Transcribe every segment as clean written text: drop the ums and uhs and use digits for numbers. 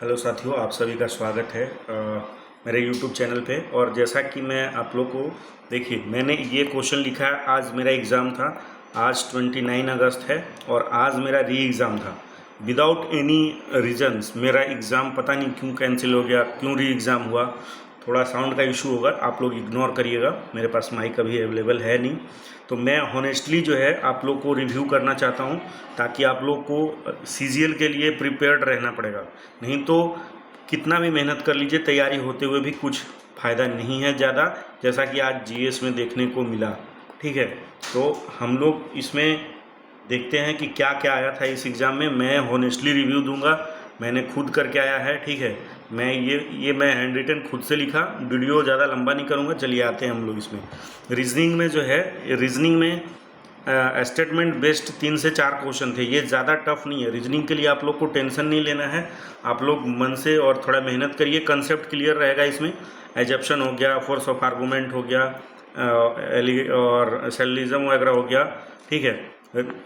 Hello साथियों, आप सभी का स्वागत है मेरे यूट्यूब चैनल पे। और जैसा कि मैं आप लोग को देखिए, मैंने ये क्वेश्चन लिखा है। आज मेरा एग्ज़ाम था, आज 29 अगस्त है और आज मेरा री एग्ज़ाम था। विदाउट एनी रीजंस मेरा एग्ज़ाम पता नहीं क्यों कैंसिल हो गया, क्यों री एग्ज़ाम हुआ। थोड़ा साउंड का इशू होगा, आप लोग इग्नोर करिएगा, मेरे पास माइक अभी अवेलेबल है नहीं। तो मैं हॉनेस्टली जो है आप लोग को रिव्यू करना चाहता हूँ, ताकि आप लोग को सीजीएल के लिए प्रिपेयर्ड रहना पड़ेगा। नहीं तो कितना भी मेहनत कर लीजिए, तैयारी होते हुए भी कुछ फ़ायदा नहीं है ज़्यादा, जैसा कि आज जीएस में देखने को मिला। ठीक है, तो हम लोग इसमें देखते हैं कि क्या क्या आया था इस एग्ज़ाम में। मैं हॉनेस्टली रिव्यू दूंगा, मैंने खुद करके आया है। ठीक है, मैं हैंड रिटन खुद से लिखा, वीडियो ज़्यादा लंबा नहीं करूँगा। चलिए आते हैं हम लोग इसमें। रीजनिंग में जो है, रीजनिंग में स्टेटमेंट बेस्ड 3 से 4 क्वेश्चन थे। ये ज़्यादा टफ नहीं है रीजनिंग के लिए, आप लोग को टेंशन नहीं लेना है। आप लोग मन से और थोड़ा मेहनत करिए, कंसेप्ट क्लियर रहेगा इसमें। एजप्शन हो गया, फोर्स ऑफ आर्गूमेंट हो गया, और सेलिज्म वगैरह हो गया। ठीक है,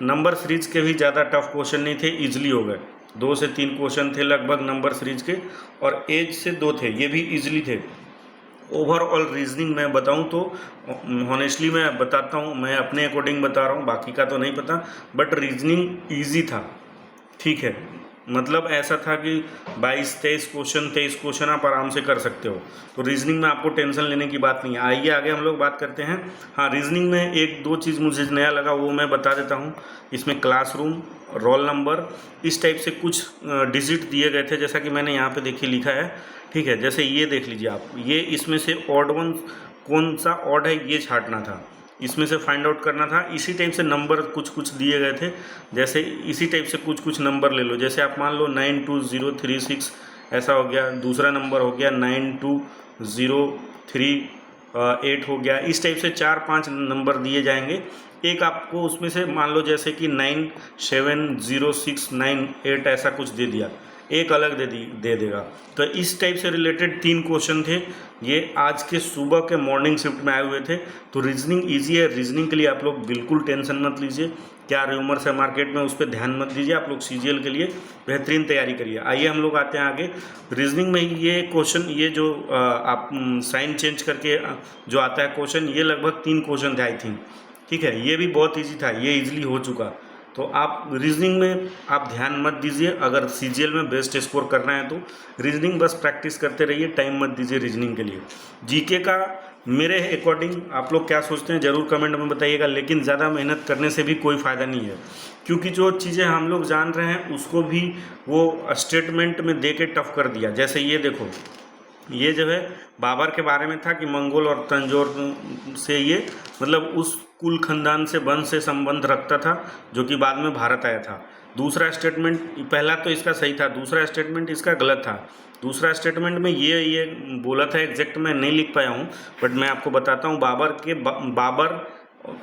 नंबर सीरीज के भी ज़्यादा टफ क्वेश्चन नहीं थे, इजीली हो गए। 2 से 3 क्वेश्चन थे लगभग नंबर सीरीज के, और एज से 2 थे, ये भी इजीली थे। ओवरऑल रीजनिंग मैं बताऊं तो हॉनेस्टली मैं बताता हूं, मैं अपने अकॉर्डिंग बता रहा हूं, बाकी का तो नहीं पता, बट रीजनिंग इजी था। ठीक है, मतलब ऐसा था कि 22-23 क्वेश्चन, 23 क्वेश्चन आप आराम से कर सकते हो। तो रीजनिंग में आपको टेंशन लेने की बात नहीं है। आइए आगे हम लोग बात करते हैं। हाँ, रीजनिंग में एक दो चीज़ मुझे नया लगा, वो मैं बता देता हूँ। इसमें क्लासरूम, रोल नंबर, इस टाइप से कुछ डिजिट दिए गए थे, जैसा कि मैंने यहाँ पे देखिए लिखा है। ठीक है, जैसे ये देख लीजिए आप, ये इसमें से ऑड वन कौन सा ऑड है ये छांटना था, इसमें से फाइंड आउट करना था। इसी टाइप से नंबर कुछ कुछ दिए गए थे, जैसे इसी टाइप से कुछ कुछ नंबर ले लो। जैसे आप मान लो 92036 ऐसा हो गया, दूसरा नंबर हो गया 92038 हो गया। इस टाइप से 4-5 नंबर दिए जाएंगे। एक आपको उसमें से मान लो जैसे कि 970698 ऐसा कुछ दे दिया, एक अलग दे देगा। तो इस टाइप से रिलेटेड 3 क्वेश्चन थे, ये आज के सुबह के मॉर्निंग शिफ्ट में आए हुए थे। तो रीजनिंग ईजी है, रीजनिंग के लिए आप लोग बिल्कुल टेंशन मत लीजिए। क्या रूमर्स है मार्केट में, उस पर ध्यान मत दीजिए। आप लोग सीजीएल के लिए बेहतरीन तैयारी करिए। आइए हम लोग आते हैं आगे। रीजनिंग में ये क्वेश्चन, ये जो आप साइन चेंज करके जो आता है क्वेश्चन, ये लगभग 3 क्वेश्चन थे आई थिंक। ठीक है, ये भी बहुत ईजी था, ये ईजिली हो चुका। तो आप रीजनिंग में आप ध्यान मत दीजिए। अगर सीजीएल में बेस्ट स्कोर करना है तो रीजनिंग बस प्रैक्टिस करते रहिए, टाइम मत दीजिए रीजनिंग के लिए। जीके का मेरे अकॉर्डिंग आप लोग क्या सोचते हैं ज़रूर कमेंट में बताइएगा, लेकिन ज़्यादा मेहनत करने से भी कोई फ़ायदा नहीं है, क्योंकि जो चीज़ें हम लोग जान रहे हैं उसको भी वो स्टेटमेंट में दे के टफ कर दिया। जैसे ये देखो, ये जो है बाबर के बारे में था कि मंगोल और तंजौर से ये मतलब उस कुल खानदान से वंश से संबंध रखता था, जो कि बाद में भारत आया था। दूसरा स्टेटमेंट, पहला तो इसका सही था, दूसरा स्टेटमेंट इसका गलत था। दूसरा स्टेटमेंट में ये बोला था, एग्जैक्ट मैं नहीं लिख पाया हूँ, बट मैं आपको बताता हूँ। बाबर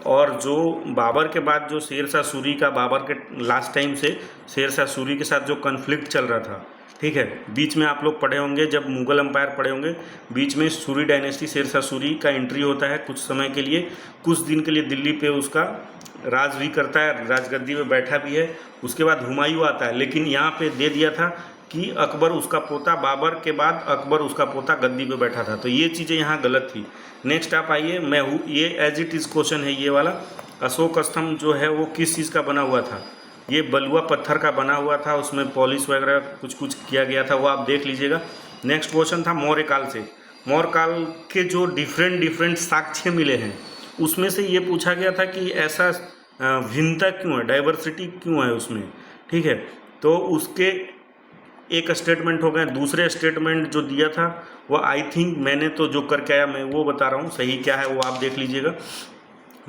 और जो बाबर के बाद जो शेरशाह सूरी का, बाबर के लास्ट टाइम से शेरशाह सूरी के साथ जो कन्फ्लिक्ट चल रहा था, ठीक है, बीच में आप लोग पढ़े होंगे, जब मुगल एम्पायर पढ़े होंगे, बीच में सूरी डायनेस्टी, शेरशाह सूरी का एंट्री होता है कुछ समय के लिए, कुछ दिन के लिए दिल्ली पे उसका राज भी करता है, राजगद्दी में बैठा भी है। उसके बाद हुमायूं आता है, लेकिन यहाँ पे दे दिया था कि अकबर उसका पोता, बाबर के बाद अकबर उसका पोता गद्दी पे बैठा था। तो ये चीज़ें यहाँ गलत थी। नेक्स्ट आप आइए, मैं हूँ, ये एज इट इज़ क्वेश्चन है ये वाला। अशोक स्तंभ जो है वो किस चीज़ का बना हुआ था? ये बलुआ पत्थर का बना हुआ था, उसमें पॉलिश वगैरह कुछ कुछ किया गया था, वो आप देख लीजिएगा। नेक्स्ट क्वेश्चन था मौर्य काल से। मौर्य काल के जो डिफरेंट साक्ष्य मिले हैं, उसमें से ये पूछा गया था कि ऐसा भिन्नता क्यों है, डाइवर्सिटी क्यों है उसमें। ठीक है, तो उसके एक स्टेटमेंट हो गए। दूसरे स्टेटमेंट जो दिया था वो आई थिंक, मैंने तो जो करके आया मैं वो बता रहा हूँ, सही क्या है वो आप देख लीजिएगा।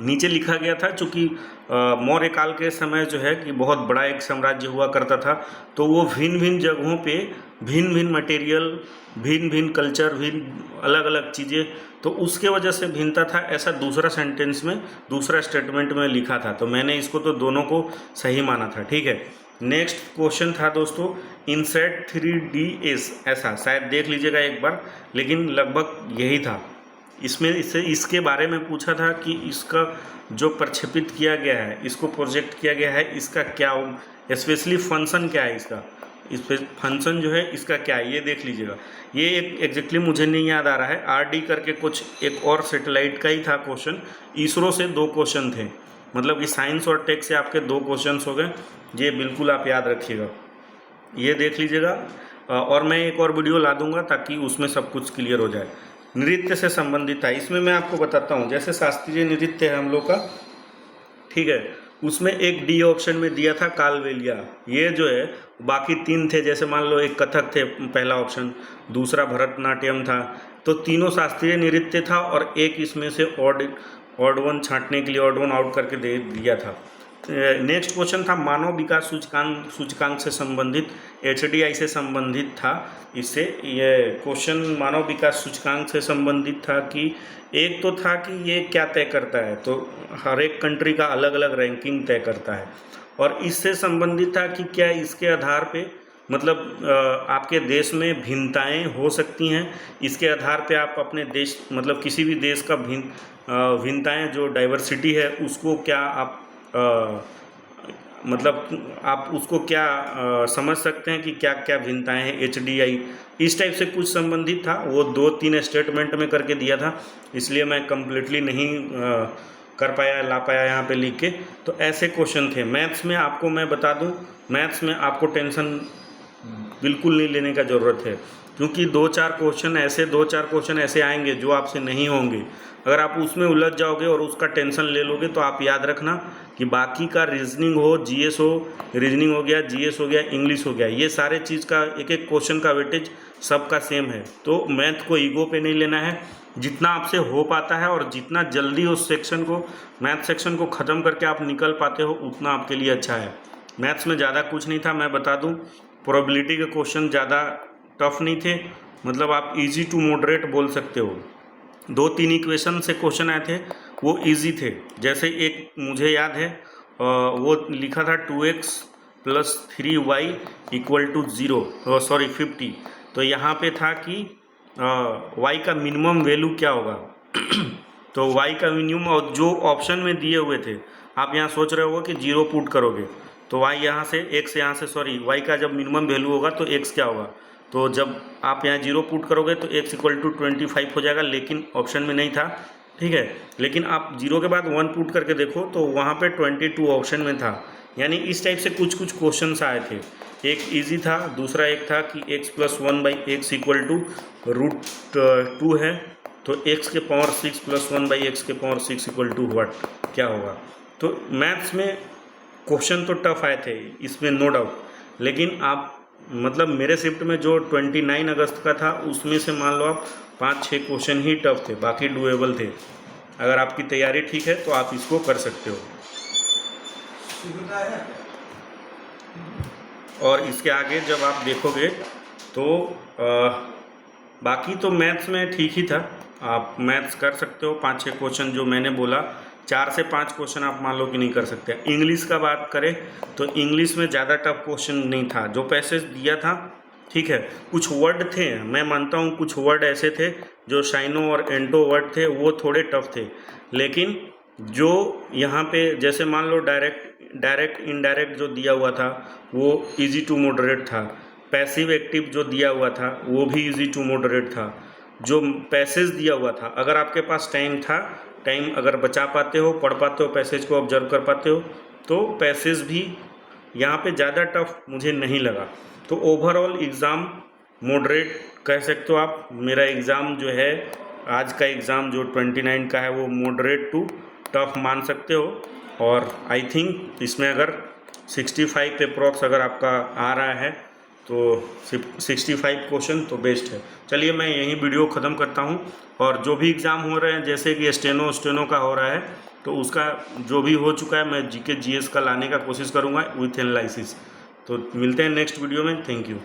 नीचे लिखा गया था, चूँकि मौर्य काल के समय जो है कि बहुत बड़ा एक साम्राज्य हुआ करता था, तो वो भिन्न भिन्न जगहों पे भिन्न भिन्न मटेरियल, भिन्न भिन्न कल्चर, भिन्न अलग अलग चीज़ें, तो उसके वजह से भिन्नता था, ऐसा दूसरा सेंटेंस में, दूसरा स्टेटमेंट में लिखा था। तो मैंने इसको तो दोनों को सही माना था। ठीक है, नेक्स्ट क्वेश्चन था दोस्तों, इनसेट 3DS, ऐसा शायद देख लीजिएगा एक बार, लेकिन लगभग यही था। इसमें इसके बारे में पूछा था कि इसका जो प्रक्षेपित किया गया है, इसको प्रोजेक्ट किया गया है, इसका क्या स्पेशली फंक्शन क्या है इसका। इस पे फंक्शन जो है इसका क्या है ये देख लीजिएगा। ये एक एग्जैक्टली मुझे नहीं याद आ रहा है, आरडी करके कुछ एक और सैटेलाइट का ही था क्वेश्चन। इसरो से 2 क्वेश्चन थे, मतलब कि साइंस और टेक से आपके 2 क्वेश्चन हो गए। ये बिल्कुल आप याद रखिएगा, ये देख लीजिएगा। और मैं एक और वीडियो ला दूंगा ताकि उसमें सब कुछ क्लियर हो जाए। नृत्य से संबंधित था, इसमें मैं आपको बताता हूँ। जैसे शास्त्रीय नृत्य है हम लोग का, ठीक है, उसमें एक डी ऑप्शन में दिया था कालबेलिया। ये जो है बाकी 3 थे, जैसे मान लो एक कथक थे पहला ऑप्शन, दूसरा भरतनाट्यम था, तो तीनों शास्त्रीय नृत्य था और एक इसमें से ऑड वन छांटने के लिए ऑड वन आउट करके दे दिया था। नेक्स्ट क्वेश्चन था मानव विकास सूचकांक से संबंधित, HDI से संबंधित था। इससे ये क्वेश्चन मानव विकास सूचकांक से संबंधित था कि एक तो था कि ये क्या तय करता है, तो हर एक कंट्री का अलग अलग रैंकिंग तय करता है। और इससे संबंधित था कि क्या इसके आधार पे मतलब आपके देश में भिन्नताएं हो सकती हैं, इसके आधार पे आप अपने देश मतलब किसी भी देश का भिन्नताएं जो डाइवर्सिटी है उसको क्या आप मतलब आप उसको क्या समझ सकते हैं कि क्या क्या भिन्नताएं हैं HDI, इस टाइप से कुछ संबंधित था। वो 2-3 स्टेटमेंट में करके दिया था, इसलिए मैं कम्प्लीटली नहीं कर पाया ला पाया यहाँ पे लिख के। तो ऐसे क्वेश्चन थे। मैथ्स में आपको मैं बता दूँ, मैथ्स में आपको टेंशन बिल्कुल नहीं लेने का ज़रूरत है, क्योंकि 2-4 क्वेश्चन ऐसे आएंगे जो आपसे नहीं होंगे। अगर आप उसमें उलझ जाओगे और उसका टेंशन ले लोगे तो आप याद रखना कि बाकी का रीजनिंग हो, GS हो, रीजनिंग हो गया, GS हो गया, इंग्लिश हो गया, ये सारे चीज़ का एक एक क्वेश्चन का वेटेज सबका सेम है। तो मैथ को ईगो पे नहीं लेना है, जितना आपसे हो पाता है और जितना जल्दी उस सेक्शन को मैथ सेक्शन को ख़त्म करके आप निकल पाते हो उतना आपके लिए अच्छा है। मैथ्स में ज़्यादा कुछ नहीं था, मैं बता दूँ। प्रोबेबिलिटी के क्वेश्चन ज़्यादा टफ नहीं थे, मतलब आप इजी टू मॉडरेट बोल सकते हो। 2-3 इक्वेशन से क्वेश्चन आए थे, वो इजी थे। जैसे एक मुझे याद है वो लिखा था 2x + 3y = 50। तो यहाँ पे था कि y का मिनिमम वैल्यू क्या होगा तो y का मिनिमम, और जो ऑप्शन में दिए हुए थे आप यहाँ सोच रहे हो कि 0 पुट करोगे तो y यहाँ से x यहाँ से y का जब मिनिमम वैल्यू होगा तो x क्या होगा, तो जब आप यहाँ 0 पुट करोगे तो x = 25 हो जाएगा, लेकिन ऑप्शन में नहीं था, ठीक है। लेकिन आप 0 के बाद 1 पुट करके देखो तो वहाँ पे 22 ऑप्शन में था। यानी इस टाइप से कुछ क्वेश्चंस आए थे। एक इजी था, दूसरा एक था कि x + 1/x = √2 है, तो x के पावर 6 + 1/x के पावर 6 = व्हाट, क्या होगा। तो मैथ्स में क्वेश्चन तो टफ आए थे, इसमें नो डाउट, लेकिन आप मतलब मेरे शिफ्ट में जो 29 अगस्त का था उसमें से मान लो आप 5-6 क्वेश्चन ही टफ थे, बाकी डुएबल थे। अगर आपकी तैयारी ठीक है तो आप इसको कर सकते हो। और इसके आगे जब आप देखोगे तो बाकी तो मैथ्स में ठीक ही था, आप मैथ्स कर सकते हो। 5-6 क्वेश्चन जो मैंने बोला, 4 से 5 क्वेश्चन आप मान लो कि नहीं कर सकते। इंग्लिश का बात करें तो इंग्लिश में ज़्यादा टफ क्वेश्चन नहीं था, जो पैसेज दिया था, ठीक है। कुछ वर्ड थे, मैं मानता हूँ कुछ वर्ड ऐसे थे जो शाइनो और एंटो वर्ड थे, वो थोड़े टफ थे। लेकिन जो यहाँ पे जैसे मान लो डायरेक्ट इनडायरेक्ट जो दिया हुआ था वो इजी टू मॉडरेट था। पैसिव एक्टिव जो दिया हुआ था वो भी इजी टू मॉडरेट था। जो पैसेज दिया हुआ था, अगर आपके पास टाइम अगर बचा पाते हो, पढ़ पाते हो, पैसेज को ऑब्जर्व कर पाते हो, तो पैसेज भी यहाँ पे ज़्यादा टफ मुझे नहीं लगा। तो ओवरऑल एग्ज़ाम मॉडरेट कह सकते हो आप। मेरा एग्ज़ाम जो है, आज का एग्ज़ाम जो 29 का है, वो मॉडरेट टू टफ मान सकते हो। और आई थिंक इसमें अगर 65 पे अप्रॉक्स अगर आपका आ रहा है तो 65 क्वेश्चन तो बेस्ट है। चलिए मैं यहीं वीडियो ख़त्म करता हूँ। और जो भी एग्ज़ाम हो रहे हैं, जैसे कि स्टेनो का हो रहा है, तो उसका जो भी हो चुका है मैं GK GS का लाने का कोशिश करूँगा विथ एनालिसिस। तो मिलते हैं नेक्स्ट वीडियो में। Thank you.